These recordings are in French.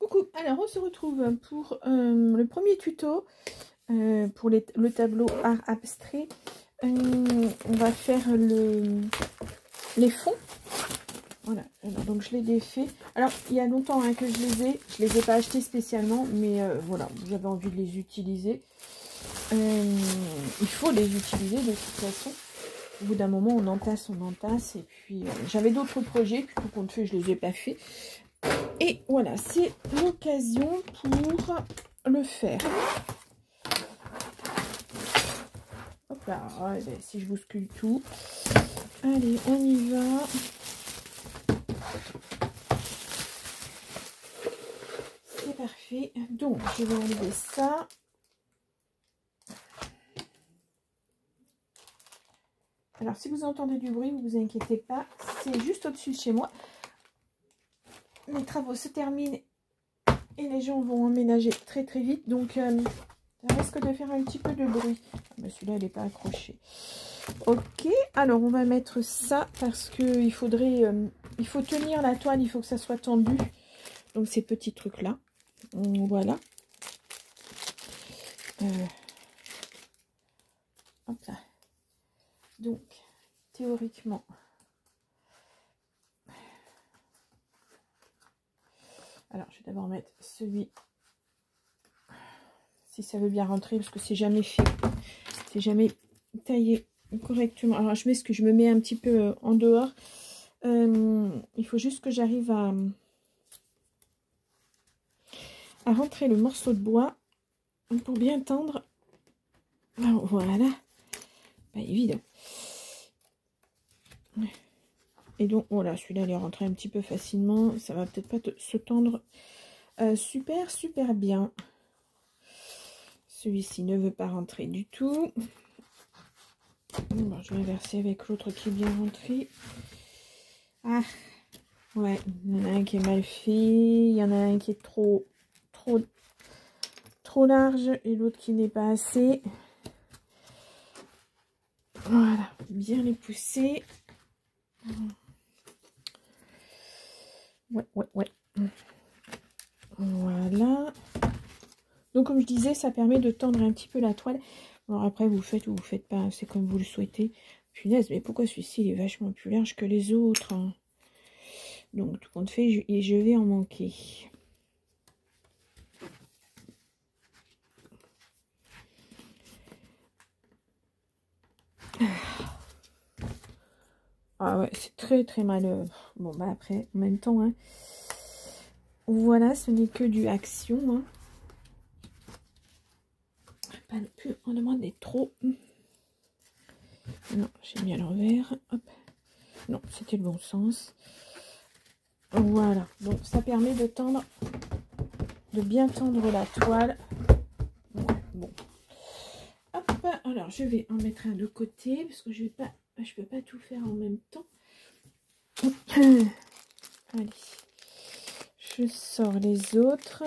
Coucou, alors on se retrouve pour le premier tuto pour le tableau art abstrait. On va faire les fonds. Voilà, alors, donc je l'ai défait. Alors il y a longtemps que je les ai pas achetés spécialement, mais voilà, j'avais envie de les utiliser. Il faut les utiliser de toute façon. Au bout d'un moment, on entasse. Et puis, j'avais d'autres projets, puis tout compte fait, je les ai pas fait. Et voilà, c'est l'occasion pour le faire. Hop là, allez, si je bouscule tout. Allez, on y va. C'est parfait. Donc, je vais enlever ça. Alors, si vous entendez du bruit, ne vous inquiétez pas. C'est juste au-dessus de chez moi. Les travaux se terminent et les gens vont emménager très très vite. Donc, ça risque de faire un petit peu de bruit. Ah, celui-là, il n'est pas accroché. Ok, alors on va mettre ça parce que il faut tenir la toile, il faut que ça soit tendu. Donc, ces petits trucs-là. Voilà. Hop là. Donc, théoriquement... Alors, je vais d'abord mettre celui, si ça veut bien rentrer, parce que c'est jamais fait, c'est jamais taillé correctement. Alors, je me mets un petit peu en dehors. Il faut juste que j'arrive à rentrer le morceau de bois pour bien tendre. Alors, voilà, pas évident. Et donc, voilà, celui-là, il est rentré un petit peu facilement. Ça va peut-être pas se tendre super bien. Celui-ci ne veut pas rentrer du tout. Bon, je vais inverser avec l'autre qui est bien rentré. Ah, ouais, il y en a un qui est mal fait. Il y en a un qui est trop large et l'autre qui n'est pas assez. Voilà, bien les pousser. Ouais. Voilà. Donc, comme je disais, ça permet de tendre un petit peu la toile. Alors après, vous faites ou vous faites pas, c'est comme vous le souhaitez. Punaise, mais pourquoi celui-ci, il est vachement plus large que les autres, hein. Donc, tout compte fait, je vais en manquer. Ah ouais, c'est très mal. Bon, bah après, en même temps, hein. Voilà, ce n'est que du action, hein. Pas non plus, on demande d'être trop. Non, j'ai mis à l'envers. Hop. Non, c'était le bon sens. Voilà, donc ça permet de tendre, de bien tendre la toile. Ouais, bon. Hop, alors je vais en mettre un de côté parce que je peux pas tout faire en même temps. Allez, je sors les autres.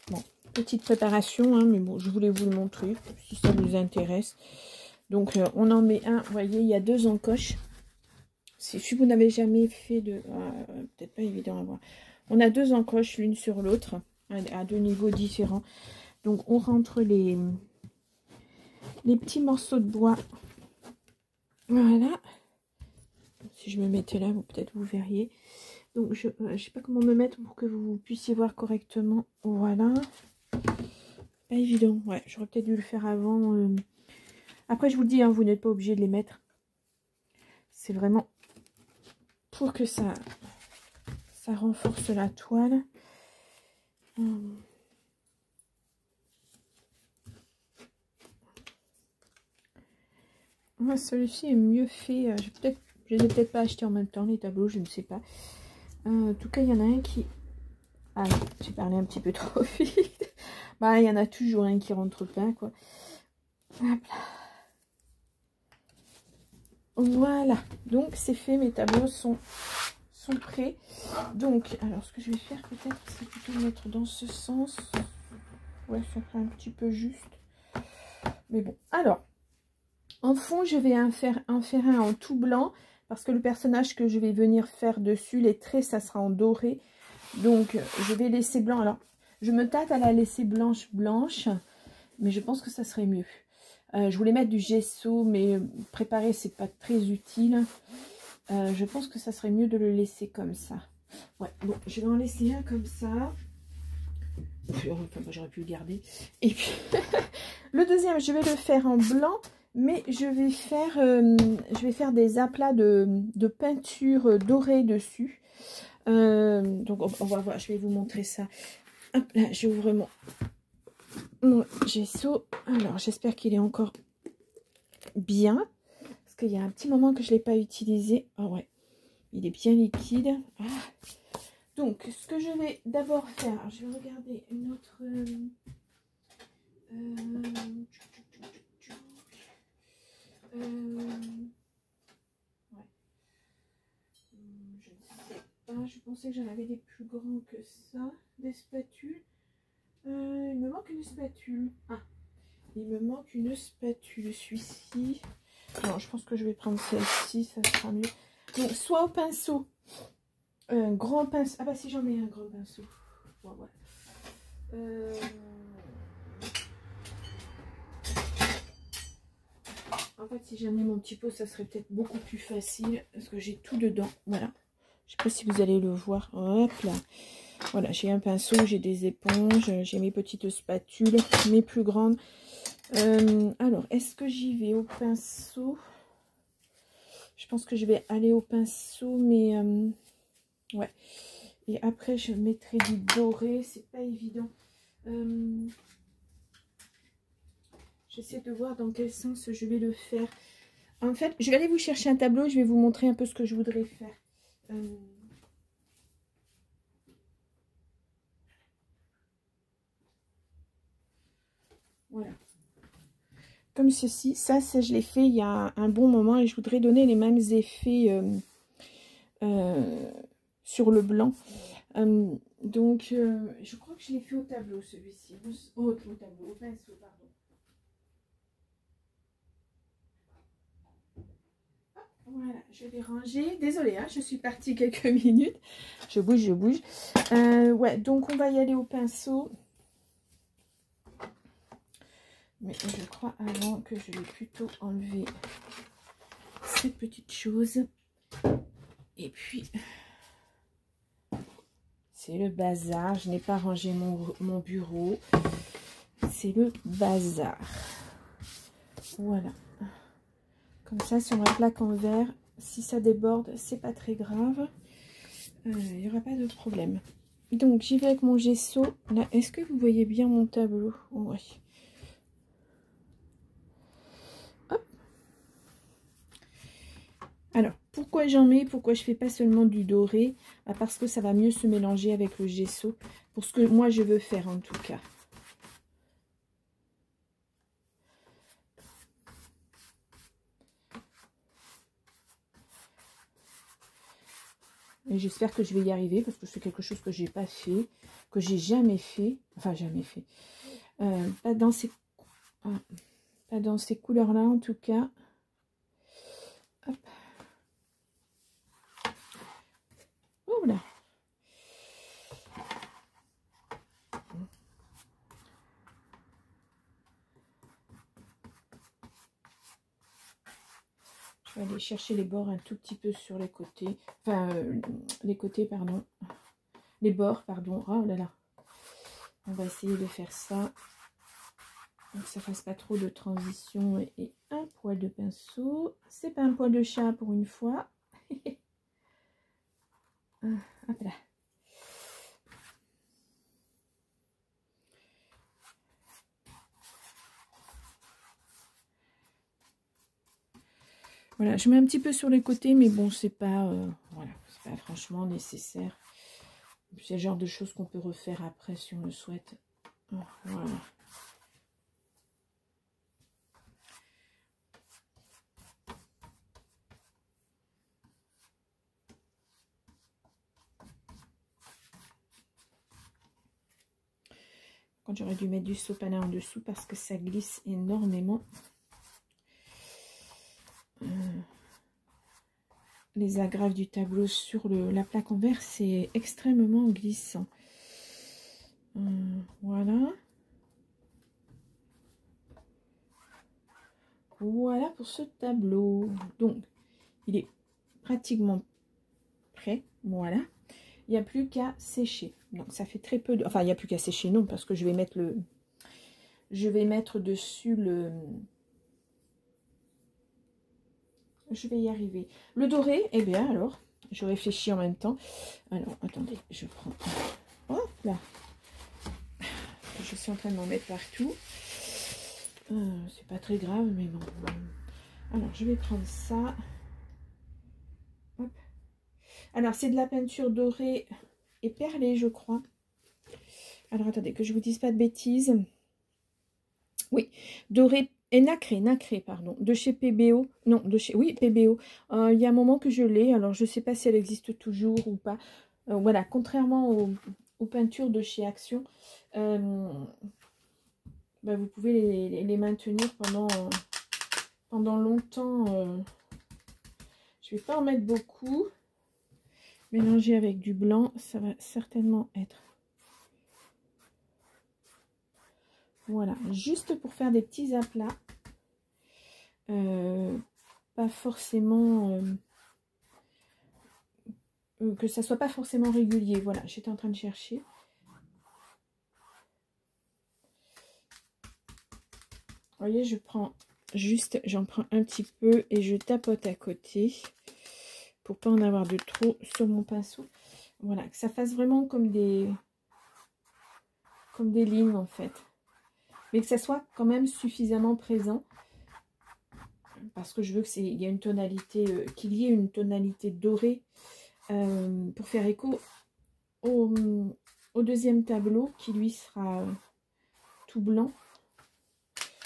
Bon, petite préparation, hein, mais bon, je voulais vous le montrer si ça vous intéresse. Donc, on en met un. Vous voyez, il y a 2 encoches. Si vous n'avez jamais fait de... peut-être pas évident à voir. On a 2 encoches l'une sur l'autre, à 2 niveaux différents. Donc, on rentre les petits morceaux de bois. Voilà. Si je me mettais là, peut-être vous verriez. Donc, je sais pas comment me mettre pour que vous puissiez voir correctement. Voilà. Pas évident. Ouais, j'aurais peut-être dû le faire avant. Après, je vous le dis, hein, vous n'êtes pas obligé de les mettre. C'est vraiment pour que ça renforce la toile. Celui-ci est mieux fait. Je les ai peut-être pas achetés en même temps, les tableaux, je ne sais pas. En tout cas, il y en a un qui... Ah, j'ai parlé un petit peu trop vite. Bah, il y en a toujours un qui rentre pas, quoi. Hop là. Voilà. Donc, c'est fait. Mes tableaux sont prêts. Donc, alors, ce que je vais faire, peut-être, c'est plutôt mettre dans ce sens. Ouais, ça fait un petit peu juste. Mais bon. Alors, en fond, je vais en faire un en tout blanc. parce que le personnage que je vais venir faire dessus, les traits, ça sera en doré. Donc, je vais laisser blanc. Alors, je me tâte à la laisser blanche, mais je pense que ça serait mieux. Je voulais mettre du gesso, mais préparer, c'est pas très utile. Je pense que ça serait mieux de le laisser comme ça. Ouais, bon, je vais en laisser un comme ça. Enfin, j'aurais pu le garder. Et puis, le deuxième, je vais le faire en blanc, mais je vais faire des aplats de peinture dorée dessus. Donc, on va voir, je vais vous montrer ça. Hop là, j'ouvre mon gesso. Alors, j'espère qu'il est encore bien. Parce qu'il y a un petit moment que je ne l'ai pas utilisé. Ah ouais, il est bien liquide. Ah. Donc, ce que je vais d'abord faire, je vais regarder une autre... ouais. Je ne sais pas, je pensais que j'en avais des plus grands que ça, des spatules. Il me manque une spatule. Ah, il me manque une spatule, celui-ci. Non, je pense que je vais prendre celle-ci, ça sera mieux. Donc, soit au pinceau, un grand pinceau. Ah bah si j'en ai un grand pinceau. Bon, voilà. En fait, si j'en ai mon petit pot, ça serait peut-être beaucoup plus facile parce que j'ai tout dedans. Voilà. Je sais pas si vous allez le voir. Hop là. Voilà, j'ai un pinceau, j'ai des éponges, j'ai mes petites spatules, mes plus grandes. Alors, est-ce que j'y vais au pinceau? Je pense que je vais aller au pinceau, mais ouais. Et après, je mettrai du doré. C'est pas évident. J'essaie de voir dans quel sens je vais le faire. En fait, je vais aller vous chercher un tableau. Je vais vous montrer un peu ce que je voudrais faire. Voilà. Comme ceci. Ça, je l'ai fait il y a un bon moment. Et je voudrais donner les mêmes effets sur le blanc. Donc, je crois que je l'ai fait au tableau, celui-ci. Au tableau, au pinceau, pardon. Voilà, je vais ranger. Désolée, hein, je suis partie quelques minutes. Je bouge. Ouais, donc on va y aller au pinceau. Mais je crois avant que je vais plutôt enlever ces petites choses. Et puis, c'est le bazar. Je n'ai pas rangé mon bureau. C'est le bazar. Voilà. Comme ça, sur ma plaque en verre, si ça déborde, c'est pas très grave. Il n'y aura pas de problème. Donc, j'y vais avec mon gesso. Là, est-ce que vous voyez bien mon tableau? Ouais. Hop. Alors, pourquoi j'en mets? Pourquoi je fais pas seulement du doré? Parce que ça va mieux se mélanger avec le gesso. Pour ce que moi, je veux faire, en tout cas. Et j'espère que je vais y arriver parce que c'est quelque chose que j'ai pas fait, que j'ai jamais fait. Enfin, jamais fait. Pas dans ces couleurs-là, en tout cas. Hop. Oh là. Je vais aller chercher les bords un tout petit peu sur les côtés. Enfin, les côtés, pardon. Les bords, pardon. Oh là là. On va essayer de faire ça. Donc, ça fasse pas trop de transition. Et un poil de pinceau. C'est pas un poil de chat pour une fois. Hop là. Voilà, je mets un petit peu sur les côtés, mais bon, c'est pas, voilà, c'est pas franchement nécessaire. C'est le genre de choses qu'on peut refaire après si on le souhaite. Voilà. Quand j'aurais dû mettre du sopalin en dessous parce que ça glisse énormément. les agrafes du tableau sur la plaque en verre, c'est extrêmement glissant. Voilà. Voilà pour ce tableau. Donc, il est pratiquement prêt. Voilà. Il n'y a plus qu'à sécher. Donc, ça fait très peu de... Enfin, il n'y a plus qu'à sécher, non, parce que je vais mettre le... Je vais mettre dessus le... Je vais y arriver. Le doré, eh bien, alors, je réfléchis en même temps. Alors, attendez, je prends... Hop là. Je suis en train de m'en mettre partout. C'est pas très grave, mais bon. Alors, je vais prendre ça. Hop. Alors, c'est de la peinture dorée et perlée, je crois. Alors, attendez, que je vous dise pas de bêtises. Oui, dorée et nacré, pardon. De chez PBO. Non, de chez... Oui, PBO. Il y a un moment que je l'ai. Alors, je sais pas si elle existe toujours ou pas. Voilà, contrairement aux peintures de chez Action, bah, vous pouvez les maintenir pendant longtemps. Je vais pas en mettre beaucoup. Mélanger avec du blanc, ça va certainement être. Voilà, juste pour faire des petits aplats. Pas forcément... que ça soit pas forcément régulier. Voilà, j'étais en train de chercher. Vous voyez, je prends juste, j'en prends un petit peu et je tapote à côté pour pas en avoir de trop sur mon pinceau. Voilà, que ça fasse vraiment comme des lignes en fait. Mais que ça soit quand même suffisamment présent. Parce que je veux qu'il y ait une tonalité, dorée pour faire écho au deuxième tableau qui lui sera tout blanc.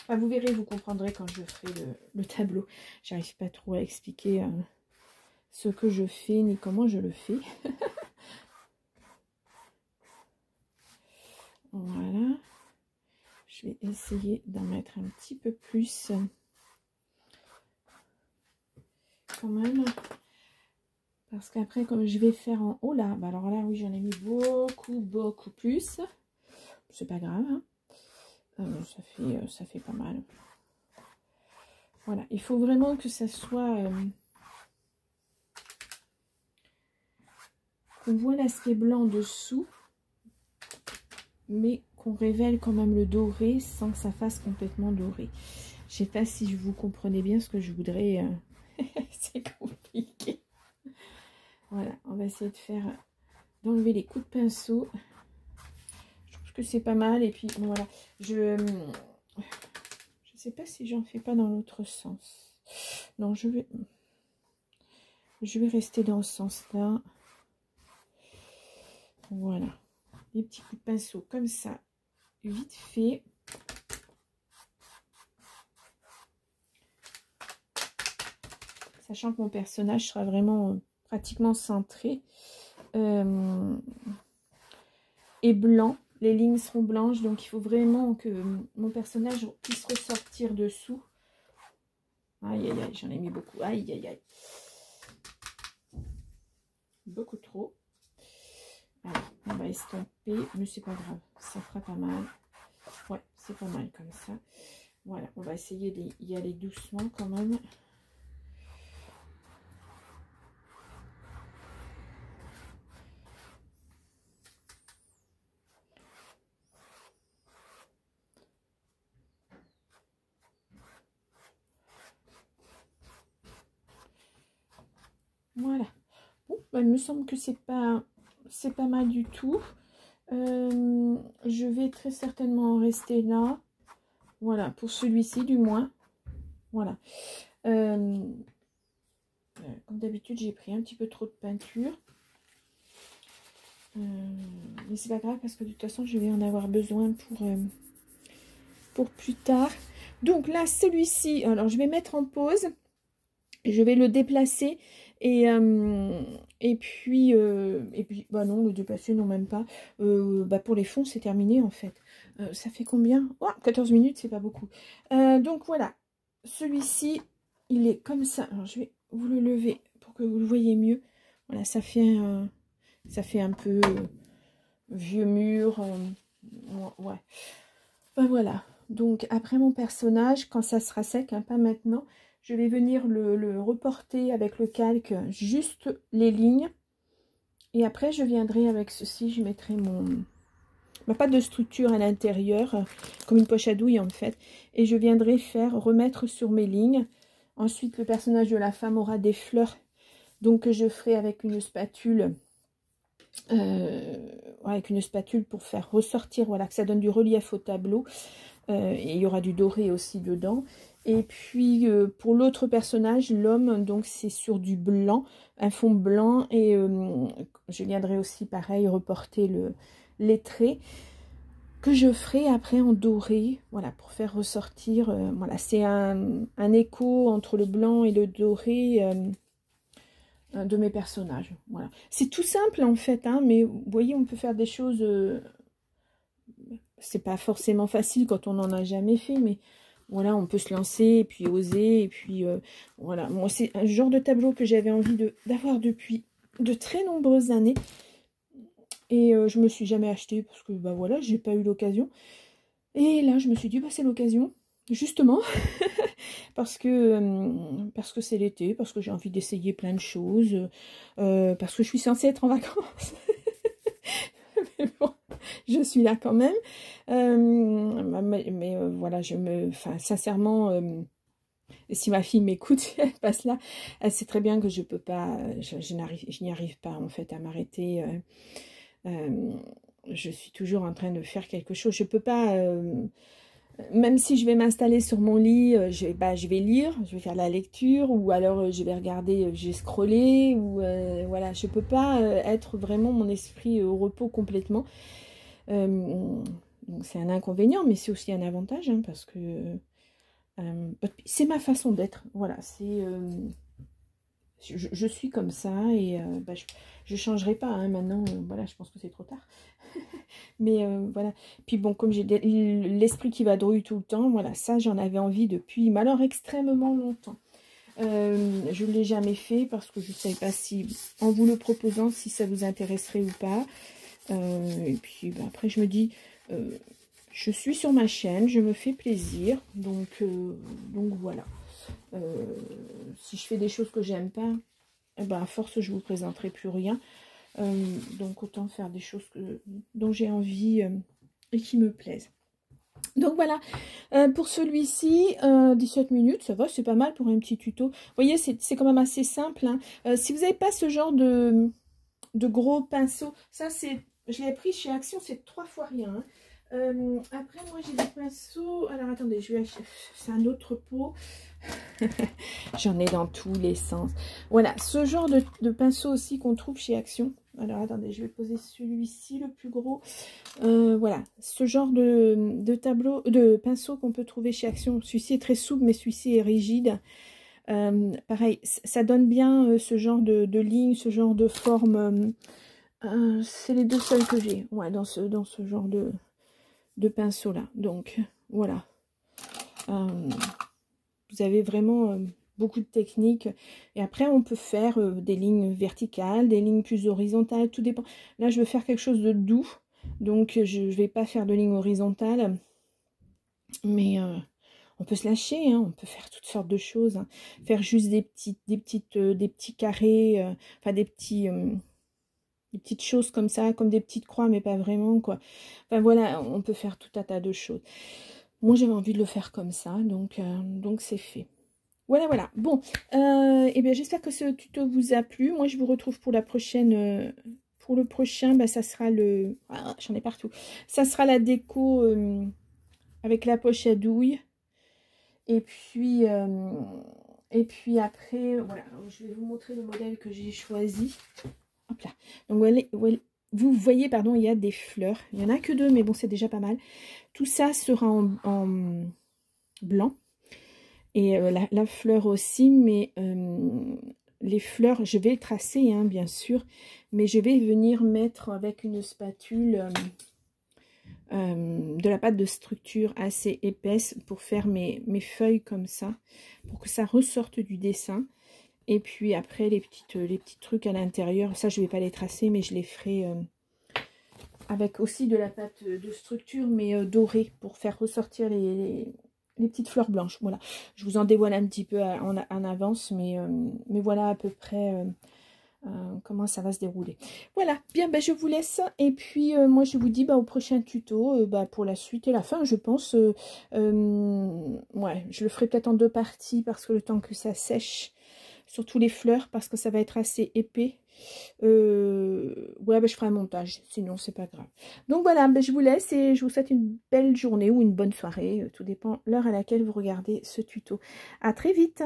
Enfin, vous verrez, vous comprendrez quand je ferai le tableau. J'arrive pas trop à expliquer ce que je fais ni comment je le fais. Voilà. Je vais essayer d'en mettre un petit peu plus quand même. Parce qu'après, comme je vais faire en haut là, bah alors là, oui, j'en ai mis beaucoup plus. C'est pas grave, hein. Ça fait pas mal. Voilà, il faut vraiment que ça soit... qu'on voit l'aspect blanc dessous, mais qu'on révèle quand même le doré sans que ça fasse complètement doré. Je sais pas si vous comprenez bien ce que je voudrais. C'est compliqué. Voilà, on va essayer de faire, d'enlever les coups de pinceau. Je trouve que c'est pas mal. Et puis bon, voilà, je sais pas si j'en fais pas dans l'autre sens. Non, je vais rester dans ce sens-là. Voilà, des petits coups de pinceau comme ça, vite fait. Sachant que mon personnage sera vraiment pratiquement centré et blanc. Les lignes seront blanches, donc il faut vraiment que mon personnage puisse ressortir dessous. Aïe, aïe, aïe, j'en ai mis beaucoup. Aïe, aïe, aïe. Beaucoup trop. Alors, on va estomper, mais c'est pas grave. Ça fera pas mal. Ouais, c'est pas mal comme ça. Voilà, on va essayer d'y aller doucement quand même. Voilà. Bon, bah, il me semble que c'est pas mal du tout. Je vais très certainement en rester là. Voilà, pour celui-ci du moins. Voilà. Comme d'habitude, j'ai pris un petit peu trop de peinture. Mais c'est pas grave parce que de toute façon, je vais en avoir besoin pour plus tard. Donc là, celui-ci, alors je vais mettre en pause. Je vais le déplacer et puis bah non, le déplacer, non, même pas. Bah pour les fonds, c'est terminé en fait. Ça fait combien? Oh, 14 minutes, c'est pas beaucoup. Donc voilà, celui-ci, il est comme ça. Alors je vais vous le lever pour que vous le voyez mieux. Voilà, ça fait un peu vieux mur. Ouais. Ben voilà. Donc, après mon personnage, quand ça sera sec, hein, pas maintenant, je vais venir le reporter avec le calque, juste les lignes. Et après, je viendrai avec ceci, je mettrai ma pâte de structure à l'intérieur, comme une poche à douille en fait. Et je viendrai remettre sur mes lignes. Ensuite, le personnage de la femme aura des fleurs. Donc, je ferai avec une spatule. Avec une spatule pour faire ressortir, voilà, que ça donne du relief au tableau. Et il y aura du doré aussi dedans. Et puis pour l'autre personnage, l'homme, donc c'est sur du blanc, un fond blanc. Et je viendrai aussi pareil reporter les traits que je ferai après en doré, voilà, pour faire ressortir. Voilà, c'est un écho entre le blanc et le doré de mes personnages. Voilà, c'est tout simple en fait, hein, mais vous voyez, on peut faire des choses. C'est pas forcément facile quand on n'en a jamais fait, mais voilà, on peut se lancer et puis oser. Et puis voilà, moi c'est un genre de tableau que j'avais envie d'avoir depuis de très nombreuses années. Et je me suis jamais acheté parce que bah voilà, j'ai pas eu l'occasion. Et là, je me suis dit, bah c'est l'occasion, justement, parce que c'est l'été, parce que j'ai envie d'essayer plein de choses, parce que je suis censée être en vacances. Mais bon, je suis là quand même. Mais voilà, sincèrement, si ma fille m'écoute, elle passe là, elle sait très bien que je peux pas, je n'y arrive pas en fait à m'arrêter. Je suis toujours en train de faire quelque chose. Je peux pas, même si je vais m'installer sur mon lit, je vais lire, je vais faire la lecture, ou alors je vais regarder, j'ai scrollé, ou voilà, je peux pas être vraiment mon esprit au repos complètement. Donc c'est un inconvénient, mais c'est aussi un avantage, hein, parce que c'est ma façon d'être. Voilà, c'est je suis comme ça, et je changerai pas, hein, maintenant. Voilà, je pense que c'est trop tard. Mais voilà. Puis bon, comme j'ai l'esprit qui vadrouille tout le temps, voilà, ça j'en avais envie depuis, mais alors extrêmement longtemps. Je ne l'ai jamais fait parce que je ne savais pas si, en vous le proposant, si ça vous intéresserait ou pas. Et puis après je me dis, je suis sur ma chaîne, je me fais plaisir, donc voilà. Si je fais des choses que j'aime pas, eh ben, à force je vous présenterai plus rien. Donc autant faire des choses dont j'ai envie et qui me plaisent. Donc voilà, pour celui-ci, 17 minutes, ça va, c'est pas mal pour un petit tuto. Vous voyez, c'est quand même assez simple, hein. Si vous n'avez pas ce genre de gros pinceaux, ça c'est, je l'ai pris chez Action, c'est 3 fois rien, hein. Après moi j'ai des pinceaux, alors attendez, c'est un autre pot. J'en ai dans tous les sens. Voilà, ce genre de pinceau aussi qu'on trouve chez Action. Alors attendez, je vais poser celui-ci, le plus gros. Voilà, ce genre de pinceau qu'on peut trouver chez Action. Celui-ci est très souple, mais celui-ci est rigide. Pareil, ça donne bien ce genre de ligne, ce genre de forme. C'est les deux seuls que j'ai, ouais, dans ce genre de pinceau là. Donc voilà. Vous avez vraiment beaucoup de techniques. Et après, on peut faire des lignes verticales, des lignes plus horizontales. Tout dépend. Là, je veux faire quelque chose de doux. Donc, je ne vais pas faire de lignes horizontales. Mais on peut se lâcher. Hein, on peut faire toutes sortes de choses. Hein. Faire juste des petits carrés. Enfin, des petites choses comme ça. Comme des petites croix, mais pas vraiment, quoi. Enfin, voilà, on peut faire tout un tas de choses. Moi, j'avais envie de le faire comme ça. Donc c'est fait. Voilà. Bon, et bien j'espère que ce tuto vous a plu. Moi, je vous retrouve pour la prochaine. Pour le prochain, ça sera le. Ah, j'en ai partout. Ça sera la déco avec la poche à douille. Et puis après, voilà. Je vais vous montrer le modèle que j'ai choisi. Hop là. Donc vous voyez, pardon, il y a des fleurs. Il n'y en a que 2, mais bon, c'est déjà pas mal. Tout ça sera en blanc. Et la fleur aussi, mais les fleurs, je vais le tracer, hein, bien sûr, mais je vais venir mettre avec une spatule de la pâte de structure assez épaisse pour faire mes feuilles comme ça, pour que ça ressorte du dessin. Et puis après, les petits trucs à l'intérieur, ça, je vais pas les tracer, mais je les ferai avec aussi de la pâte de structure, mais dorée, pour faire ressortir les petites fleurs blanches. Voilà, je vous en dévoile un petit peu en avance, mais voilà à peu près comment ça va se dérouler. Voilà, bien, ben, je vous laisse. Et puis, moi, je vous dis au prochain tuto, pour la suite et la fin, je pense. Ouais, je le ferai peut-être en 2 parties, parce que le temps que ça sèche, surtout les fleurs, parce que ça va être assez épais. Ouais, ben, je ferai un montage, sinon c'est pas grave. Donc voilà, ben, je vous laisse et je vous souhaite une belle journée ou une bonne soirée, tout dépend l'heure à laquelle vous regardez ce tuto. À très vite.